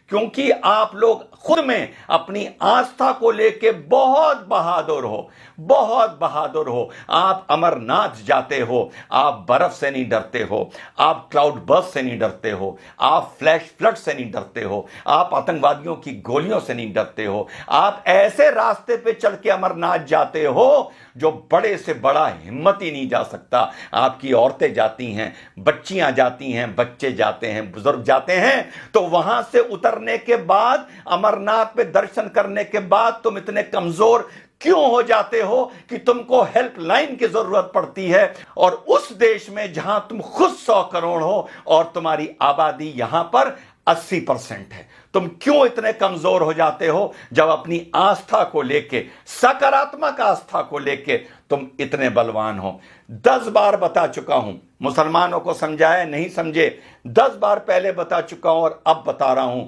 क्योंकि आप लोग खुद में अपनी आस्था को लेके बहुत बहादुर हो, बहुत बहादुर हो। आप अमरनाथ जाते हो, आप बर्फ से नहीं डरते हो, आप क्लाउड बर्स्ट से नहीं डरते हो, आप फ्लैश फ्लड से नहीं डरते हो, आप आतंकवादियों की गोलियों से नहीं डरते हो। आप ऐसे रास्ते पे चल के अमरनाथ जाते हो जो बड़े से बड़ा हिम्मत ही नहीं जा सकता। आपकी औरतें जाती हैं, बच्चियां जाती हैं, बच्चे जाते हैं, बुजुर्ग जाते हैं, तो वहां से उतरने के बाद, अमरनाथ पे दर्शन करने के बाद तुम इतने कमजोर क्यों हो जाते हो कि तुमको हेल्पलाइन की जरूरत पड़ती है? और उस देश में जहां तुम खुद 100 करोड़ हो और तुम्हारी आबादी यहां पर 80% है, तुम क्यों इतने कमजोर हो जाते हो जब अपनी आस्था को लेके, सकारात्मक आस्था को लेके तुम इतने बलवान हो? 10 बार बता चुका हूं, मुसलमानों को समझाया नहीं समझे, 10 बार पहले बता चुका हूं और अब बता रहा हूं,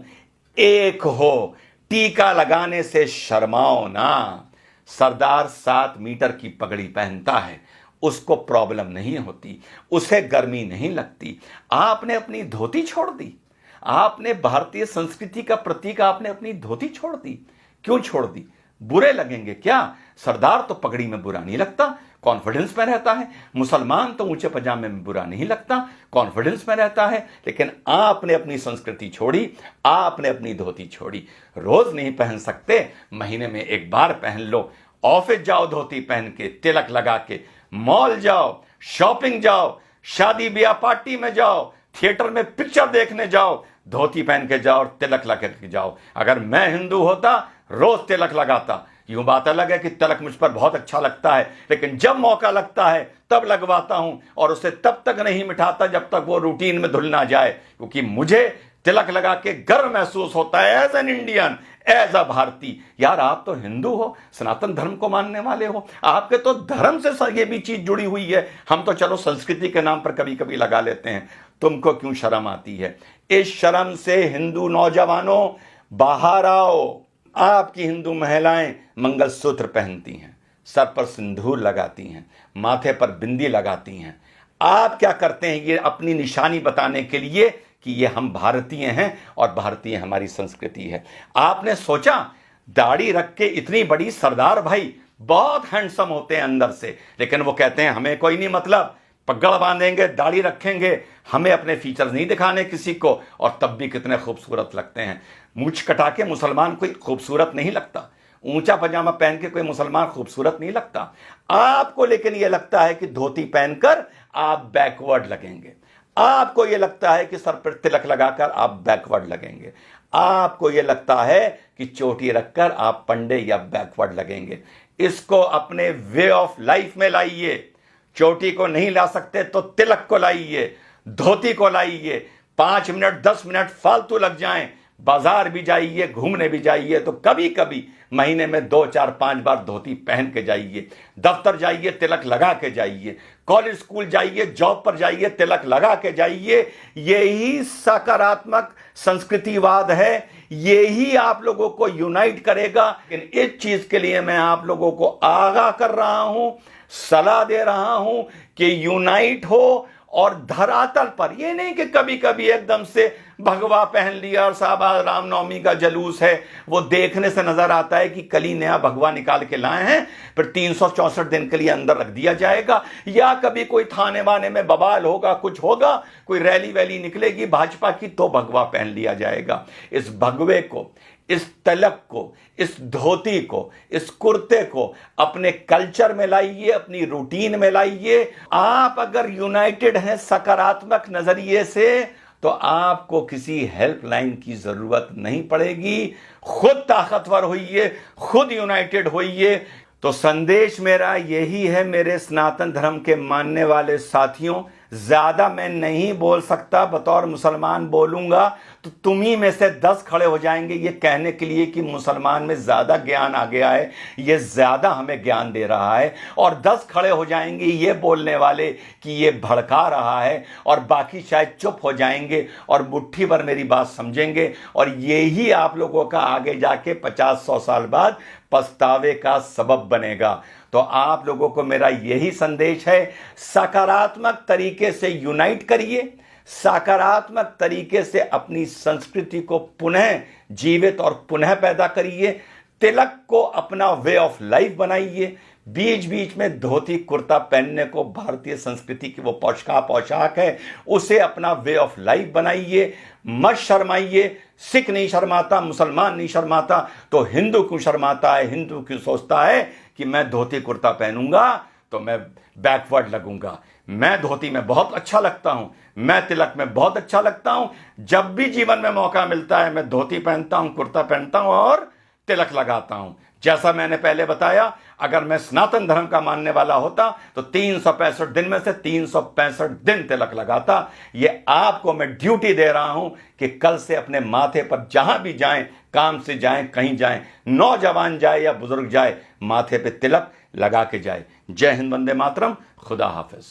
एक हो, टीका लगाने से शर्माओ ना। सरदार 7 मीटर की पगड़ी पहनता है, उसको प्रॉब्लम नहीं होती, उसे गर्मी नहीं लगती। आपने अपनी धोती छोड़ दी, आपने भारतीय संस्कृति का प्रतीक, आपने अपनी धोती छोड़ दी। क्यों छोड़ दी? बुरे लगेंगे क्या? सरदार तो पगड़ी में बुरा नहीं लगता, कॉन्फिडेंस में रहता है। मुसलमान तो ऊंचे पजामे में बुरा नहीं लगता, कॉन्फिडेंस में रहता है। लेकिन आपने अपनी संस्कृति छोड़ी, आपने अपनी धोती छोड़ी। रोज नहीं पहन सकते, महीने में एक बार पहन लो। ऑफिस जाओ धोती पहन के, तिलक लगा के, मॉल जाओ, शॉपिंग जाओ, शादी ब्याह पार्टी में जाओ, थिएटर में पिक्चर देखने जाओ, धोती पहन के जाओ और तिलक लगा के जाओ। अगर मैं हिंदू होता, रोज तिलक लगाता। यूं बात अलग है कि तिलक मुझ पर बहुत अच्छा लगता है, लेकिन जब मौका लगता है तब लगवाता हूं, और उसे तब तक नहीं मिटाता जब तक वो रूटीन में धुल ना जाए, क्योंकि मुझे तिलक लगा के गर्व महसूस होता है as an Indian, as a भारतीय। यार, आप तो हिंदू हो, सनातन धर्म को मानने वाले हो, आपके तो धर्म से ये भी चीज जुड़ी हुई है। हम तो चलो संस्कृति के नाम पर कभी कभी लगा लेते हैं, तुमको क्यों शर्म आती है? इस शर्म से हिंदू नौजवानों बाहर आओ। आपकी हिंदू महिलाएं मंगलसूत्र पहनती हैं, सर पर सिंदूर लगाती हैं, माथे पर बिंदी लगाती हैं। आप क्या करते हैं? ये अपनी निशानी बताने के लिए कि ये हम भारतीय हैं और भारतीय हमारी संस्कृति है। आपने सोचा दाढ़ी रख के इतनी बड़ी सरदार भाई बहुत हैंडसम होते हैं अंदर से, लेकिन वो कहते हैं हमें कोई नहीं मतलब, पगड़ बांधेंगे, दाढ़ी रखेंगे, हमें अपने फीचर्स नहीं दिखाने किसी को, और तब भी कितने खूबसूरत लगते हैं। मूंछ कटा के मुसलमान कोई खूबसूरत नहीं लगता, ऊंचा पजामा पहन के कोई मुसलमान खूबसूरत नहीं लगता। आपको लेकिन यह लगता है कि धोती पहनकर आप बैकवर्ड लगेंगे, आपको यह लगता है कि सर पर तिलक लगाकर आप बैकवर्ड लगेंगे, आपको यह लगता है कि चोटी रखकर आप पंडे या बैकवर्ड लगेंगे। इसको अपने वे ऑफ लाइफ में लाइए। चोटी को नहीं ला सकते तो तिलक को लाइए, धोती को लाइए। 5 मिनट 10 मिनट फालतू लग जाएं, बाजार भी जाइए, घूमने भी जाइए, तो कभी कभी महीने में 2 4 5 बार धोती पहन के जाइए। दफ्तर जाइए, तिलक लगा के जाइए। कॉलेज स्कूल जाइए, जॉब पर जाइए, तिलक लगा के जाइए। यही सकारात्मक संस्कृतिवाद है, यही आप लोगों को यूनाइट करेगा। लेकिन इस चीज के लिए मैं आप लोगों को आगाह कर रहा हूं, सलाह दे रहा हूं कि यूनाइट हो। और धरातल पर ये नहीं कि कभी कभी एकदम से भगवा पहन लिया और साहब आज रामनवमी का जलूस है, वो देखने से नजर आता है कि कल ही नया भगवा निकाल के लाए हैं, फिर 364 दिन के लिए अंदर रख दिया जाएगा। या कभी कोई थाने वाने में बवाल होगा, कुछ होगा, कोई रैली वैली निकलेगी भाजपा की, तो भगवा पहन लिया जाएगा। इस भगवे को, इस तिलक को, इस धोती को, इस कुर्ते को अपने कल्चर में लाइए, अपनी रूटीन में लाइए। आप अगर यूनाइटेड हैं सकारात्मक नजरिए से, तो आपको किसी हेल्पलाइन की जरूरत नहीं पड़ेगी। खुद ताकतवर होइए, खुद यूनाइटेड होइए। तो संदेश मेरा यही है मेरे सनातन धर्म के मानने वाले साथियों, ज्यादा मैं नहीं बोल सकता, बतौर मुसलमान बोलूंगा तो तुम ही में से 10 खड़े हो जाएंगे ये कहने के लिए कि मुसलमान में ज्यादा ज्ञान आ गया है, ये ज्यादा हमें ज्ञान दे रहा है, और 10 खड़े हो जाएंगे ये बोलने वाले कि ये भड़का रहा है, और बाकी शायद चुप हो जाएंगे और मुट्ठी भर मेरी बात समझेंगे। और यही आप लोगों का आगे जाके 50-100 साल बाद पछतावे का सबब बनेगा। तो आप लोगों को मेरा यही संदेश है, सकारात्मक तरीके से यूनाइट करिए, सकारात्मक तरीके से अपनी संस्कृति को पुनः जीवित और पुनः पैदा करिए। तिलक को अपना वे ऑफ लाइफ बनाइए। बीच बीच में धोती कुर्ता पहनने को भारतीय संस्कृति की वो पोशाक है, उसे अपना वे ऑफ लाइफ बनाइए। मत शर्माइए। सिख नहीं शर्माता, मुसलमान नहीं शर्माता, तो हिंदू क्यों शर्माता है? हिंदू क्यों सोचता है कि मैं धोती कुर्ता पहनूंगा तो मैं बैकवर्ड लगूंगा? मैं धोती में बहुत अच्छा लगता हूं, मैं तिलक में बहुत अच्छा लगता हूं। जब भी जीवन में मौका मिलता है मैं धोती पहनता हूं, कुर्ता पहनता हूं और तिलक लगाता हूं। जैसा मैंने पहले बताया, अगर मैं सनातन धर्म का मानने वाला होता तो 365 दिन में से 365 दिन तिलक लगाता। ये आपको मैं ड्यूटी दे रहा हूं कि कल से अपने माथे पर जहां भी जाएं, काम से जाएं, कहीं जाएं, नौजवान जाए या बुजुर्ग जाए, माथे पे तिलक लगा के जाए। जय हिंद, वंदे मातरम, खुदा हाफिज।